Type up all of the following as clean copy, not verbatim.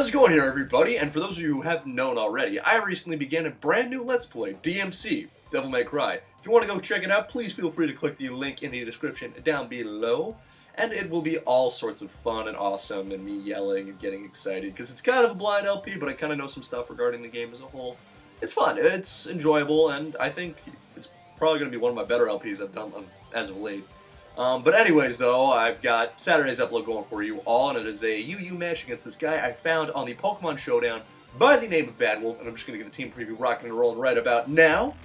How's it going here, everybody? And for those of you who haven't known already, I recently began a brand new Let's Play, DMC, Devil May Cry. If you want to go check it out, please feel free to click the link in the description down below. And it will be all sorts of fun and awesome and me yelling and getting excited, because it's kind of a blind LP, but I kind of know some stuff regarding the game as a whole. It's fun, it's enjoyable, and I think it's probably going to be one of my better LPs I've done as of late. But anyways, though, I've got Saturday's upload going for you all, and it is a UU match against this guy I found on the Pokemon Showdown by the name of W0lf, and I'm just going to give the team preview rocking and rolling right about now.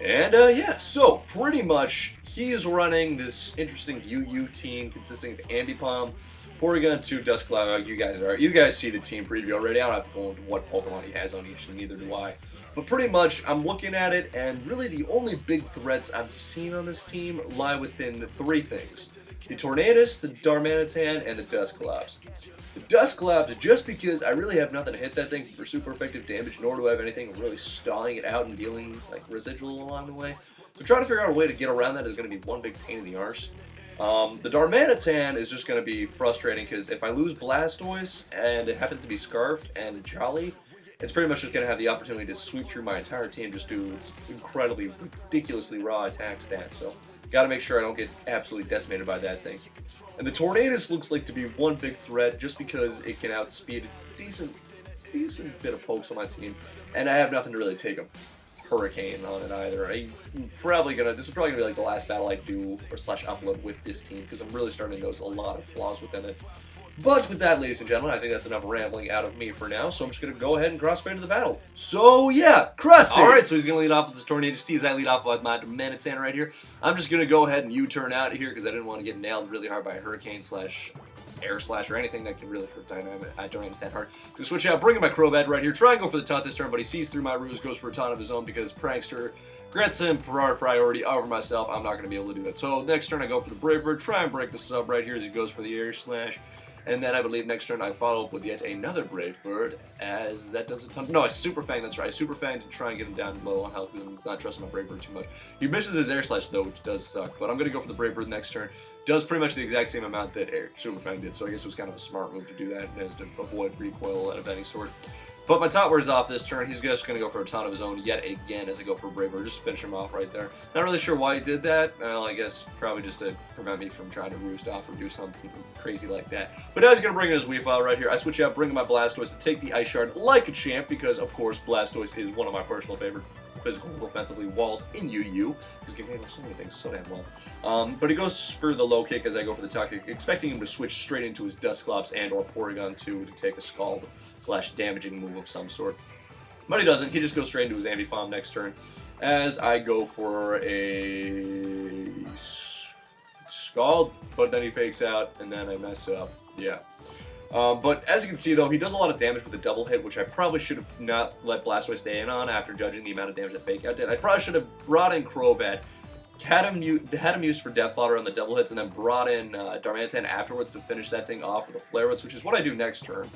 And, yeah, so, pretty much, he is running this interesting UU team consisting of Ambipom, Porygon 2, Duscloud. You guys see the team preview already. I don't have to go into what Pokemon he has on each, and neither do I. But pretty much, I'm looking at it, and really the only big threats I've seen on this team lie within three things. The Tornadus, the Darmanitan, and the Dusclops. The Dusclops, just because I really have nothing to hit that thing for super effective damage, nor do I have anything really stalling it out and dealing like residual along the way. So trying to figure out a way to get around that is going to be one big pain in the arse. The Darmanitan is just going to be frustrating, because if I lose Blastoise, and it happens to be Scarfed and Jolly, it's pretty much just going to have the opportunity to sweep through my entire team, just do its incredibly, ridiculously raw attack stats. So, got to make sure I don't get absolutely decimated by that thing. And the Tornadus looks like to be one big threat, just because it can outspeed a decent bit of pokes on my team, and I have nothing to really take a Hurricane on it either. This is probably gonna be like the last battle I do or slash upload with this team, because I'm really starting to notice a lot of flaws within it. But with that, ladies and gentlemen, I think that's enough rambling out of me for now, so I'm just going to go ahead and crossfade into the battle. So, yeah, crossfade! Alright, so he's going to lead off with this Tornadus T as I lead off with my Darmanitan right here. I'm just going to go ahead and U-turn out here, because I didn't want to get nailed really hard by a Hurricane slash Air Slash or anything that could really hurt Darmanitan hard. Gonna switch out, bring in my Crobat right here, try and go for the taunt this turn, but he sees through my ruse, goes for a taunt of his own, because Prankster grants him priority over myself. I'm not going to be able to do that. So next turn I go for the Brave Bird, try and break the sub right here as he goes for the Air Slash. And then I believe next turn I follow up with yet another Brave Bird, as that does a ton. No, a Super Fang, that's right. A Super Fang to try and get him down low on health, because I'm not trusting my Brave Bird too much. He misses his Air Slash though, which does suck, but I'm going to go for the Brave Bird next turn. Does pretty much the exact same amount that Super Fang did, so I guess it was kind of a smart move to do that, as to avoid recoil of any sort. But my top word is off this turn. He's just going to go for a taunt of his own yet again as I go for a Brave Bird, just to finish him off right there. Not really sure why he did that. Well, I guess probably just to prevent me from trying to roost off or do something crazy like that. But now he's going to bring in his Wifi right here. I switch out, bring in my Blastoise to take the Ice Shard like a champ, because, of course, Blastoise is one of my personal favorite physical offensively walls in UU, because he can handle so many things so damn well. But he goes for the low kick as I go for the top kick, expecting him to switch straight into his Dusclops and or Porygon 2 to take a Scald slash damaging move of some sort. But he doesn't, he just goes straight into his Ambipom next turn, as I go for a Scald, but then he fakes out, and then I mess up, yeah. But as you can see though, he does a lot of damage with a double hit, which I probably should have not let Blastoise stay in on after judging the amount of damage that Fake Out did. I probably should have brought in Crobat, had him used for Death Fodder on the double hits, and then brought in Darmanitan afterwards to finish that thing off with a Flare Woods, which is what I do next turn.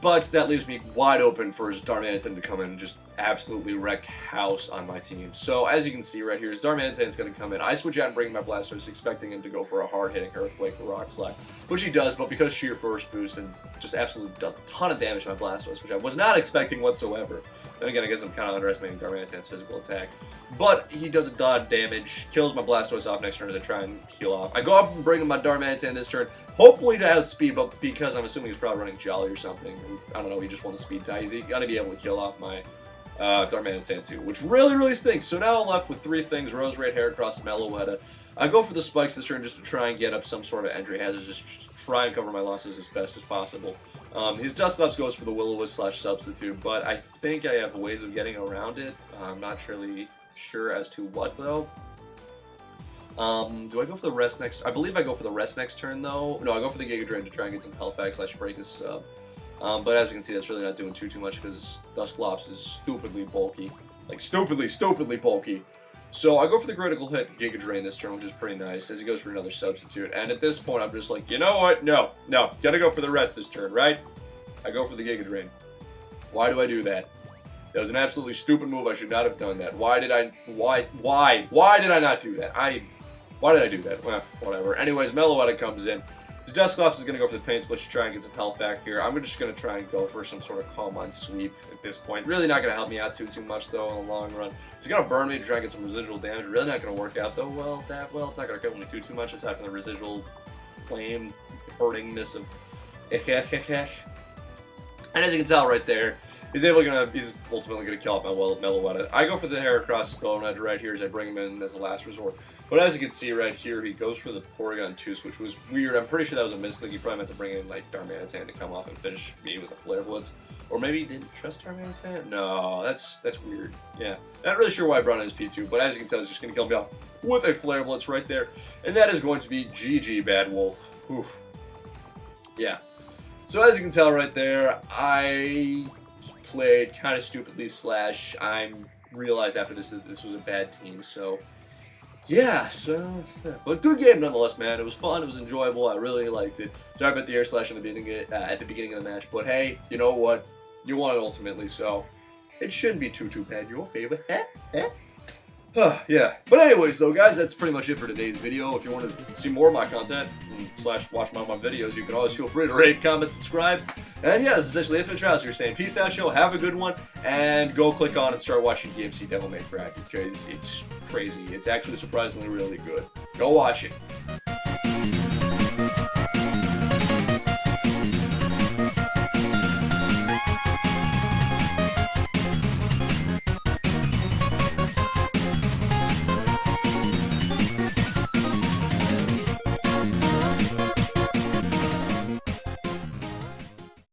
But that leaves me wide open for his Darmanitan to come in and just absolutely wreck house on my team. So as you can see right here, his Darmanitan's going to come in. I switch out and bring in my Blastoise, expecting him to go for a hard-hitting Earthquake or Rock Slide, which he does, but because sheer Force Boost and just absolutely does a ton of damage to my Blastoise, which I was not expecting whatsoever. Then again, I guess I'm kind of underestimating Darmanitan's physical attack. But he does a lot of damage, kills my Blastoise off next turn as I try and heal off. I go up and bring in my Darmanitan this turn, hopefully to outspeed, but because I'm assuming he's probably running Jolly or something. I don't know, he just won the speed tie. He's going to be able to kill off my Darmanitan too, which really stinks. So now I'm left with three things: Rose Red, Heracross, and Meloetta. I go for the spikes this turn just to try and get up some sort of entry hazard, just try and cover my losses as best as possible. His Dusclops goes for the Will-O-Wisp slash Substitute, but I think I have ways of getting around it. I'm not really sure as to what though. Do I go for the rest next? I believe I go for the rest next turn though. No, I go for the Giga Drain to try and get some health back slash break his sub. But as you can see, that's really not doing too much, because Dusclops is stupidly bulky. Like, stupidly bulky. So I go for the critical hit Giga Drain this turn, which is pretty nice, as he goes for another Substitute. And at this point, I'm just like, you know what? No, gotta go for the rest this turn, right? I go for the Giga Drain. Why do I do that? That was an absolutely stupid move. I should not have done that. Why did I not do that? Why did I do that? Well, whatever. Anyways, Meloetta comes in. So Dusclops is going to go for the paint split to try and get some health back here. I'm just going to try and go for some sort of Calm Mind sweep at this point. Really not going to help me out too much, though, in the long run. He's going to burn me to try and get some residual damage. Really not going to work out, though, well. It's not going to kill me too much, aside from the residual flame hurtingness of And as you can tell right there, he's ultimately gonna kill off my Meloetta. I go for the Heracross Stone Edge right here as I bring him in as a last resort. But as you can see right here, he goes for the Porygon 2, which was weird. I'm pretty sure that was a misclick. He probably meant to bring in like Darmanitan to come off and finish me with a Flare Blitz. Or maybe he didn't trust Darmanitan? No, that's weird. Yeah. Not really sure why I brought in his P2, but as you can tell, he's just gonna kill me off with a Flare Blitz right there. And that is going to be GG Bad Wolf. Oof. Yeah. So as you can tell right there, I played kind of stupidly / I realized after this that this was a bad team, so yeah, but good game nonetheless, man. It was fun, it was enjoyable, I really liked it. Sorry about the air slash at the beginning of the match, but hey, you know what? You won it ultimately, so it shouldn't be too bad. Your favor. Yeah, but anyways though, guys, that's pretty much it for today's video. If you want to see more of my content / watch my videos, you can always feel free to rate, comment, subscribe. And yeah, this is essentially Infinite Trials. You're saying peace out, show, have a good one, and go click on and start watching DMC Devil May Cry because it's crazy. It's actually surprisingly really good. Go watch it.